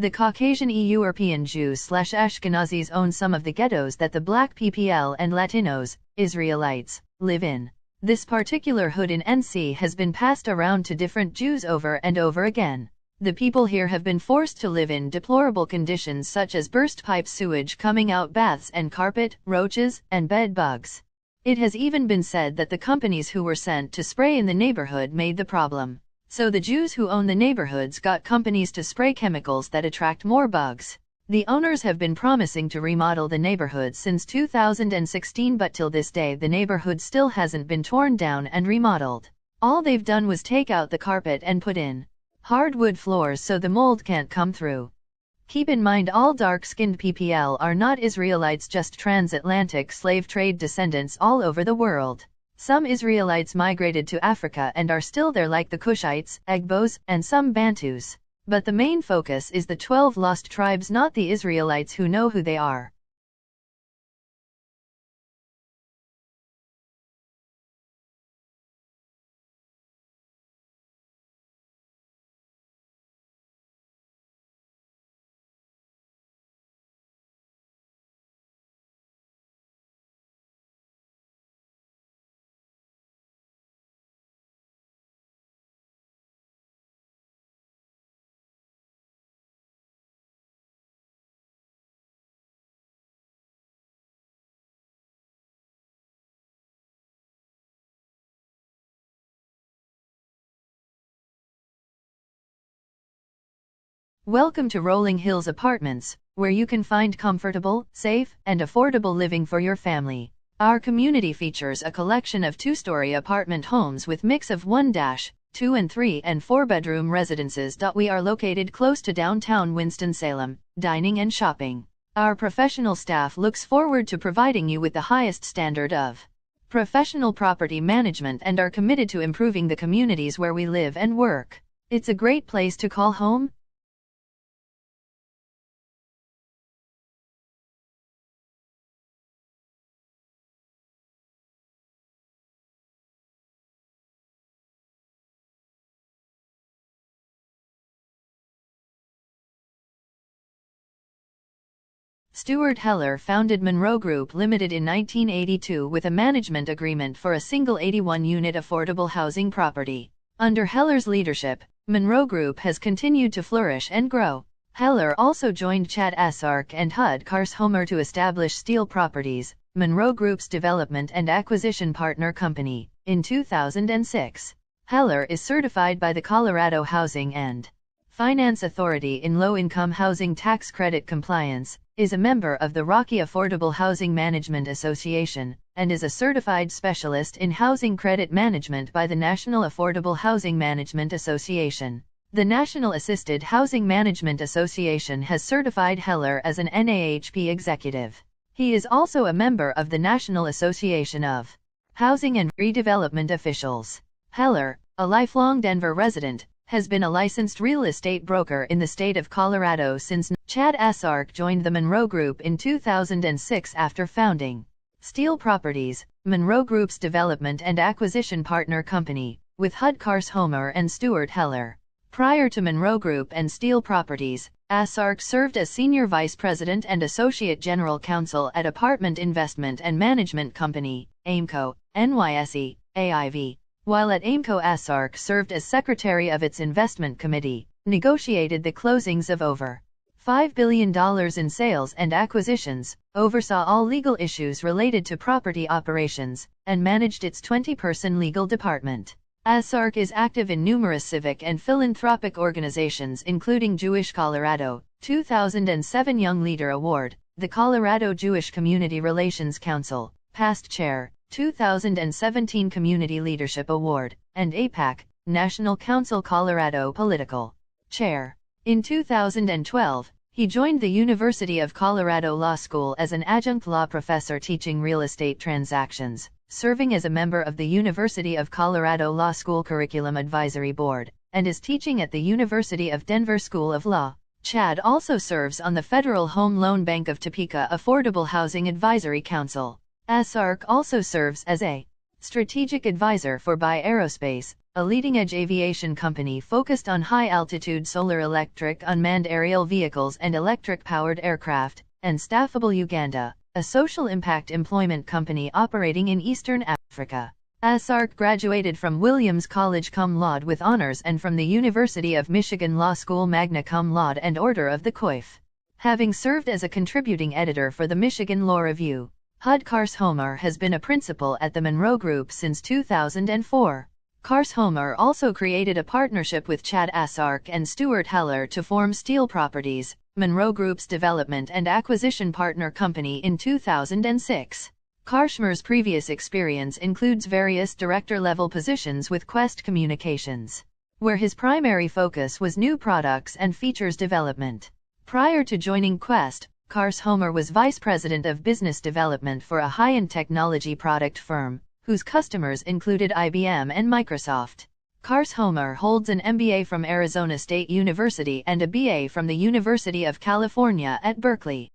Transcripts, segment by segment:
The Caucasian European Jews/Ashkenazis own some of the ghettos that the Black PPL and Latinos, Israelites, live in. This particular hood in NC has been passed around to different Jews over and over again. The people here have been forced to live in deplorable conditions such as burst pipe sewage coming out baths and carpet, roaches, and bed bugs. It has even been said that the companies who were sent to spray in the neighborhood made the problem. So the Jews who own the neighborhoods got companies to spray chemicals that attract more bugs. The owners have been promising to remodel the neighborhood since 2016, but till this day the neighborhood still hasn't been torn down and remodeled. All they've done was take out the carpet and put in hardwood floors so the mold can't come through. Keep in mind, all dark-skinned PPL are not Israelites, just transatlantic slave trade descendants all over the world. Some Israelites migrated to Africa and are still there, like the Cushites, Agbos, and some Bantus. But the main focus is the 12 lost tribes, not the Israelites who know who they are. Welcome to Rolling Hills Apartments, where you can find comfortable, safe, and affordable living for your family. Our community features a collection of 2-story apartment homes with mix of 1-, 2 and 3 and 4-bedroom residences. We are located close to downtown Winston-Salem, dining and shopping. Our professional staff looks forward to providing you with the highest standard of professional property management and are committed to improving the communities where we live and work. It's a great place to call home. Stuart Heller founded Monroe Group Limited in 1982 with a management agreement for a single 81-unit affordable housing property. Under Heller's leadership, Monroe Group has continued to flourish and grow. Heller also joined Chad Asark and Hud Karshomer to establish Steel Properties, Monroe Group's development and acquisition partner company, in 2006. Heller is certified by the Colorado Housing and Finance Authority in low-income housing tax credit compliance, is a member of the Rocky Affordable Housing Management Association, and is a certified specialist in housing credit management by the National Affordable Housing Management Association. The National Assisted Housing Management Association has certified Heller as an NAHP executive. He is also a member of the National Association of Housing and Redevelopment Officials. Heller, a lifelong Denver resident, has been a licensed real estate broker in the state of Colorado since. Chad Asark joined the Monroe Group in 2006 after founding Steel Properties, Monroe Group's development and acquisition partner company, with Hud Karshomer and Stuart Heller. Prior to Monroe Group and Steel Properties, Asark served as Senior Vice President and Associate General Counsel at Apartment Investment and Management Company, AIMCO, NYSE, AIV. While at AIMCO, Asark served as Secretary of its Investment Committee, negotiated the closings of over $5 billion in sales and acquisitions, oversaw all legal issues related to property operations, and managed its 20-person legal department. Asark is active in numerous civic and philanthropic organizations including Jewish Colorado, 2007 Young Leader Award, the Colorado Jewish Community Relations Council, past chair, 2017 Community Leadership Award, and APAC, National Council Colorado Political Chair. In 2012, he joined the University of Colorado Law School as an adjunct law professor teaching real estate transactions, serving as a member of the University of Colorado Law School Curriculum Advisory Board, and is teaching at the University of Denver School of Law. Chad also serves on the Federal Home Loan Bank of Topeka Affordable Housing Advisory Council. Asark also serves as a strategic advisor for BY Aerospace, a leading-edge aviation company focused on high-altitude solar-electric unmanned aerial vehicles and electric-powered aircraft, and Staffable Uganda, a social impact employment company operating in Eastern Africa. Asark graduated from Williams College cum laude with honors and from the University of Michigan Law School magna cum laude and Order of the Coif. Having served as a contributing editor for the Michigan Law Review, Hud Karshomer has been a principal at the Monroe Group since 2004. Karshomer also created a partnership with Chad Asark and Stuart Heller to form Steel Properties, Monroe Group's development and acquisition partner company in 2006. Karshmer's previous experience includes various director-level positions with Quest Communications, where his primary focus was new products and features development. Prior to joining Quest, Karshomer was vice president of business development for a high-end technology product firm, whose customers included IBM and Microsoft. Karshomer holds an MBA from Arizona State University and a BA from the University of California at Berkeley.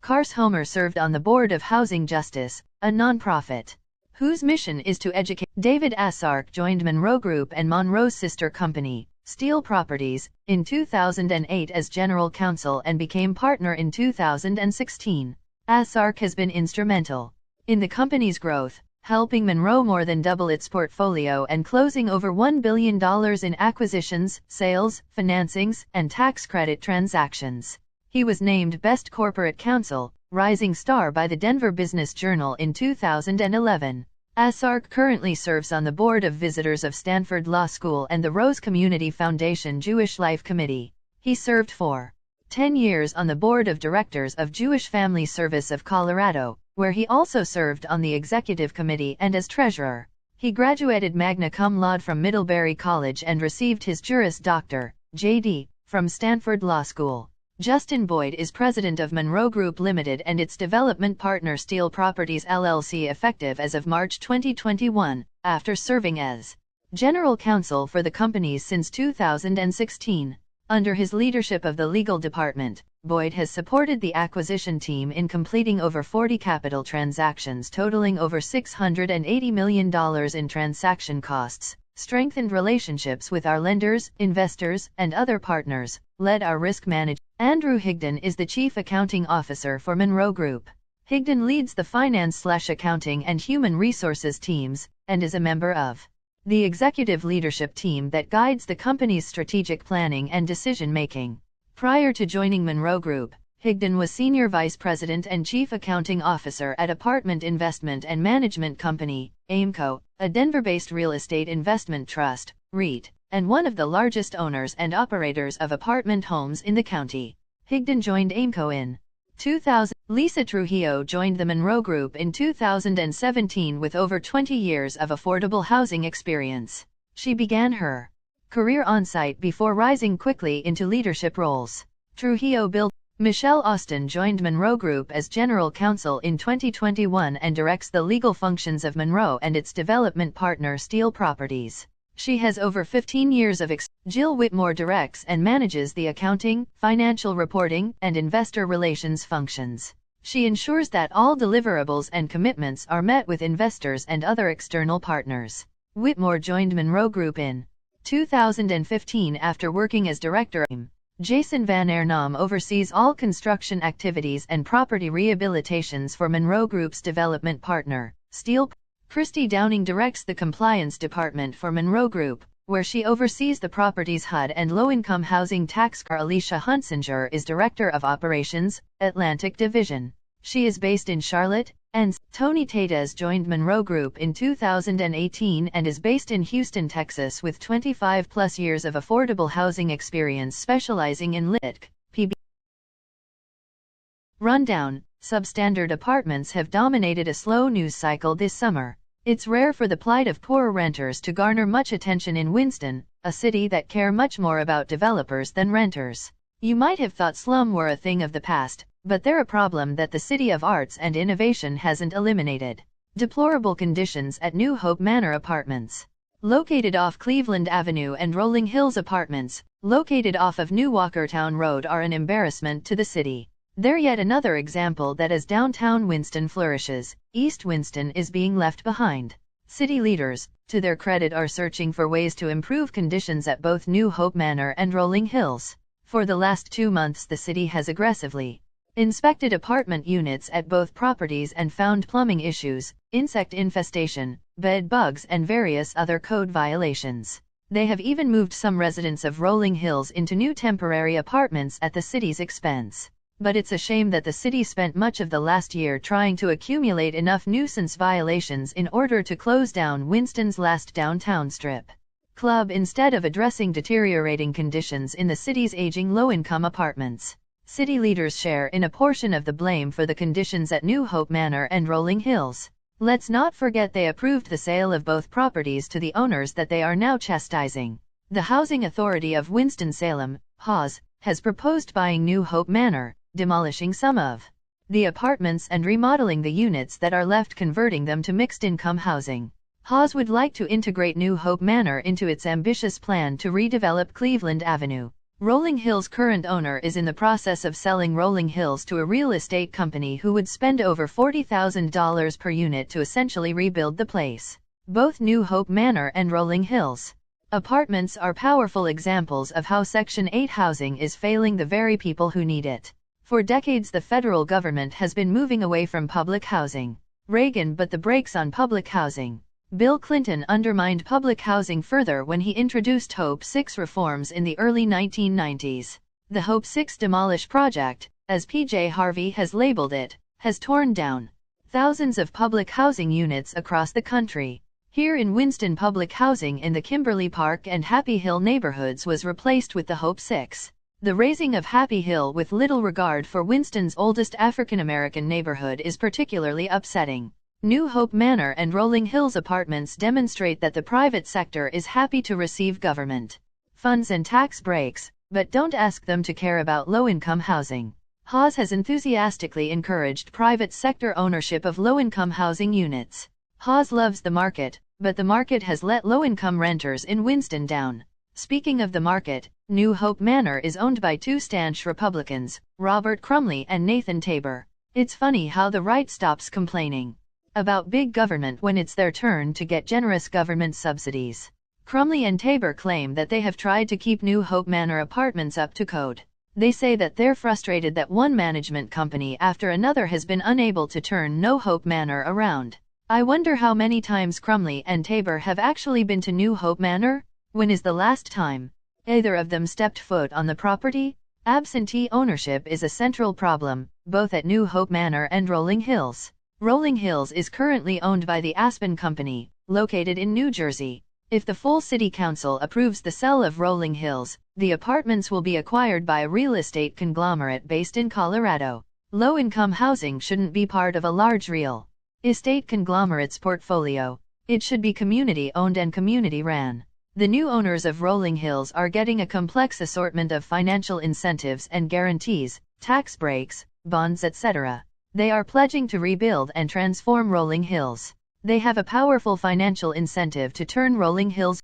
Karshomer served on the board of Housing Justice, a nonprofit whose mission is to educate. David Asark joined Monroe Group and Monroe's sister company, Steel Properties, in 2008 as general counsel and became partner in 2016. Asark has been instrumental in the company's growth, helping Monroe more than double its portfolio and closing over $1 billion in acquisitions, sales, financings, and tax credit transactions. He was named Best Corporate Counsel, Rising Star by the Denver Business Journal in 2011. Asark currently serves on the Board of Visitors of Stanford Law School and the Rose Community Foundation Jewish Life Committee. He served for 10 years on the Board of Directors of Jewish Family Service of Colorado, where he also served on the Executive Committee and as Treasurer. He graduated magna cum laude from Middlebury College and received his Juris Doctor, J.D., from Stanford Law School. Justin Boyd is president of Monroe Group Limited and its development partner Steel Properties LLC effective as of March 2021, after serving as general counsel for the companies since 2016. Under his leadership of the legal department, Boyd has supported the acquisition team in completing over 40 capital transactions totaling over $680 million in transaction costs, strengthened relationships with our lenders, investors, and other partners, led our risk management. Andrew Higdon is the Chief Accounting Officer for Monroe Group. Higdon leads the finance/accounting and human resources teams, and is a member of the executive leadership team that guides the company's strategic planning and decision-making. Prior to joining Monroe Group, Higdon was Senior Vice President and Chief Accounting Officer at Apartment Investment and Management Company, AIMCO, a Denver-based real estate investment trust, REIT, and one of the largest owners and operators of apartment homes in the county. Higdon joined AIMCO in 2000. Lisa Trujillo joined the Monroe Group in 2017 with over 20 years of affordable housing experience. She began her career on-site before rising quickly into leadership roles. Trujillo built. Michelle Austin joined Monroe Group as General Counsel in 2021 and directs the legal functions of Monroe and its development partner Steel Properties. She has over 15 years of experience. Jill Whitmore directs and manages the accounting, financial reporting, and investor relations functions. She ensures that all deliverables and commitments are met with investors and other external partners. Whitmore joined Monroe Group in 2015 after working as director. Jason Van Ernam oversees all construction activities and property rehabilitations for Monroe Group's development partner, Steel. Christy Downing directs the compliance department for Monroe Group, where she oversees the property's HUD and low-income housing tax. Alicia Hunsinger is Director of Operations, Atlantic Division. She is based in Charlotte, and Tony Tates joined Monroe Group in 2018 and is based in Houston, Texas with 25-plus years of affordable housing experience specializing in LITC, PB. Rundown: substandard apartments have dominated a slow news cycle this summer. It's rare for the plight of poor renters to garner much attention in Winston, a city that care much more about developers than renters. You might have thought slum were a thing of the past, but they're a problem that the City of Arts and Innovation hasn't eliminated. Deplorable conditions at New Hope Manor Apartments. Located off Cleveland Avenue and Rolling Hills Apartments, located off of New Walkertown Road, are an embarrassment to the city. They're yet another example that as downtown Winston flourishes, East Winston is being left behind. City leaders, to their credit, are searching for ways to improve conditions at both New Hope Manor and Rolling Hills. For the last 2 months, the city has aggressively inspected apartment units at both properties and found plumbing issues, insect infestation, bed bugs, and various other code violations. They have even moved some residents of Rolling Hills into new temporary apartments at the city's expense. But it's a shame that the city spent much of the last year trying to accumulate enough nuisance violations in order to close down Winston's last downtown strip club instead of addressing deteriorating conditions in the city's aging low-income apartments. City leaders share in a portion of the blame for the conditions at New Hope Manor and Rolling Hills. Let's not forget they approved the sale of both properties to the owners that they are now chastising. The Housing Authority of Winston-Salem, HAWS, has proposed buying New Hope Manor, demolishing some of the apartments and remodeling the units that are left, converting them to mixed-income housing. HAWS would like to integrate New Hope Manor into its ambitious plan to redevelop Cleveland Avenue. Rolling Hills' current owner is in the process of selling Rolling Hills to a real estate company who would spend over $40,000 per unit to essentially rebuild the place. Both New Hope Manor and Rolling Hills apartments are powerful examples of how Section 8 housing is failing the very people who need it. For decades, the federal government has been moving away from public housing. Reagan put the brakes on public housing. Bill Clinton undermined public housing further when he introduced Hope 6 reforms in the early 1990s. The Hope 6 Demolish Project, as PJ Harvey has labeled it, has torn down thousands of public housing units across the country. Here in Winston, public housing in the Kimberly Park and Happy Hill neighborhoods was replaced with the Hope 6. The razing of Happy Hill with little regard for Winston's oldest African-American neighborhood is particularly upsetting. New Hope Manor and Rolling Hills apartments demonstrate that the private sector is happy to receive government funds and tax breaks, but don't ask them to care about low-income housing. HAWS has enthusiastically encouraged private sector ownership of low-income housing units. HAWS loves the market, but the market has let low-income renters in Winston down. Speaking of the market, New Hope Manor is owned by two stanch Republicans, Robert Crumley and Nathan Tabor. It's funny how the right stops complaining about big government when it's their turn to get generous government subsidies. Crumley and Tabor claim that they have tried to keep New Hope Manor apartments up to code. They say that they're frustrated that one management company after another has been unable to turn New Hope Manor around. I wonder how many times Crumley and Tabor have actually been to New Hope Manor? When is the last time either of them stepped foot on the property? Absentee ownership is a central problem, both at New Hope Manor and Rolling Hills. Rolling Hills is currently owned by the Aspen Company, located in New Jersey. If the full city council approves the sale of Rolling Hills, the apartments will be acquired by a real estate conglomerate based in Colorado. Low-income housing shouldn't be part of a large real estate conglomerate's portfolio. It should be community-owned and community-ran. The new owners of Rolling Hills are getting a complex assortment of financial incentives and guarantees, tax breaks, bonds, etc. They are pledging to rebuild and transform Rolling Hills. They have a powerful financial incentive to turn Rolling Hills.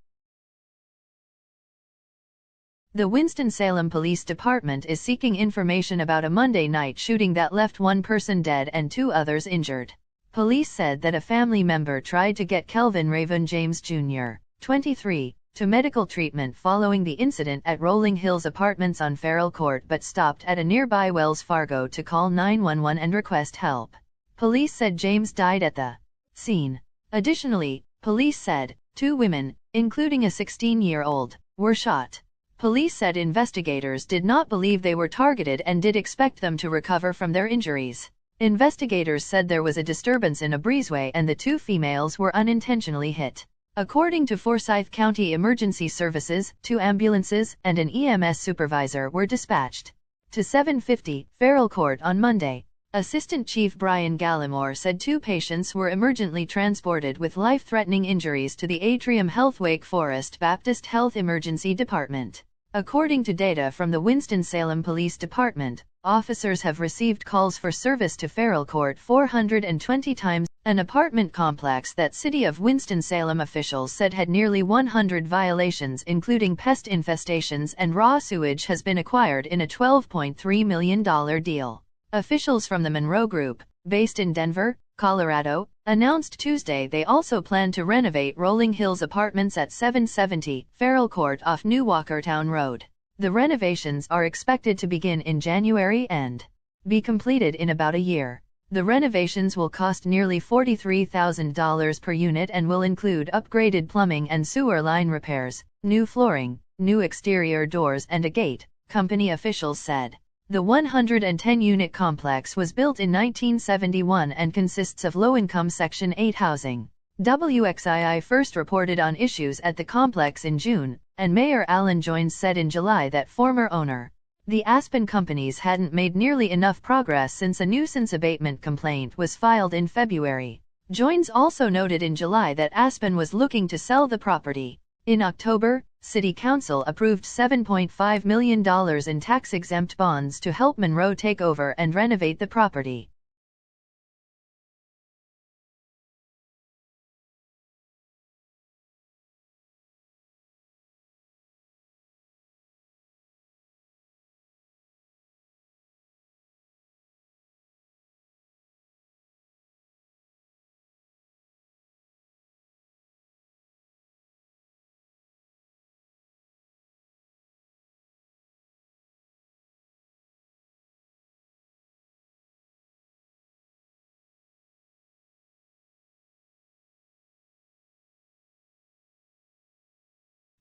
The Winston-Salem Police Department is seeking information about a Monday night shooting that left one person dead and 2 others injured. Police said that a family member tried to get Kelvin Raven James Jr., 23, to medical treatment following the incident at Rolling Hills Apartments on Farrell Court, but stopped at a nearby Wells Fargo to call 911 and request help. Police said James died at the scene. Additionally, police said 2 women, including a 16-year-old, were shot. Police said investigators did not believe they were targeted and did expect them to recover from their injuries. Investigators said there was a disturbance in a breezeway and the 2 females were unintentionally hit. According to Forsyth County Emergency Services, 2 ambulances and an EMS supervisor were dispatched to 750 Farrell Court on Monday. Assistant Chief Brian Gallimore said 2 patients were emergently transported with life-threatening injuries to the Atrium Health Wake Forest Baptist Health Emergency Department. According to data from the Winston-Salem Police Department, officers have received calls for service to Farrell Court 420 times. An apartment complex that City of Winston-Salem officials said had nearly 100 violations including pest infestations and raw sewage has been acquired in a $12.3 million deal. Officials from the Monroe Group, based in Denver, Colorado, announced Tuesday they also plan to renovate Rolling Hills apartments at 770 Farrell Court off New Walkertown Road. The renovations are expected to begin in January and be completed in about a year. The renovations will cost nearly $43,000 per unit and will include upgraded plumbing and sewer line repairs, new flooring, new exterior doors and a gate, company officials said. The 110-unit complex was built in 1971 and consists of low-income Section 8 housing. WXII first reported on issues at the complex in June, and Mayor Alan Joines said in July that former owner, the Aspen companies hadn't made nearly enough progress since a nuisance abatement complaint was filed in February. Joines also noted in July that Aspen was looking to sell the property. In October, City Council approved $7.5 million in tax-exempt bonds to help Monroe take over and renovate the property.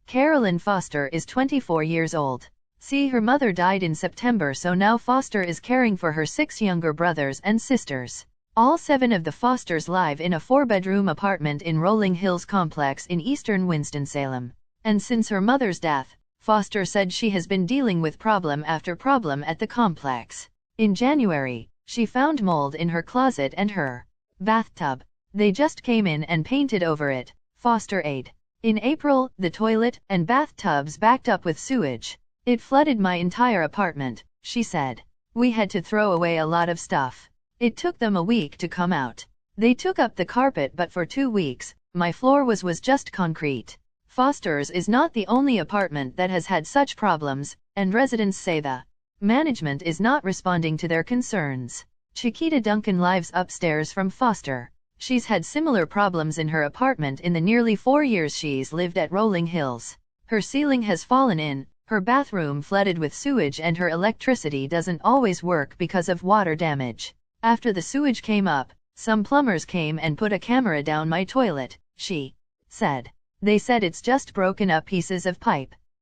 Carolyn Foster is 24 years old. Her mother died in September, so now Foster is caring for her 6 younger brothers and sisters. All 7 of the Fosters live in a 4-bedroom apartment in Rolling Hills complex in eastern Winston-Salem. And since her mother's death, Foster said she has been dealing with problem after problem at the complex. In January, she found mold in her closet and her bathtub. They just came in and painted over it, Foster added. In April, the toilet and bathtubs backed up with sewage. It flooded my entire apartment, she said. We had to throw away a lot of stuff. It took them a week to come out. They took up the carpet, but for 2 weeks, my floor was just concrete. Foster's is not the only apartment that has had such problems, and residents say the management is not responding to their concerns. Chiquita Duncan lives upstairs from Foster. She's had similar problems in her apartment in the nearly 4 years she's lived at Rolling Hills. Her ceiling has fallen in, her bathroom flooded with sewage, and her electricity doesn't always work because of water damage. After the sewage came up, some plumbers came and put a camera down my toilet, she said. They said it's just broken up pieces of pipe.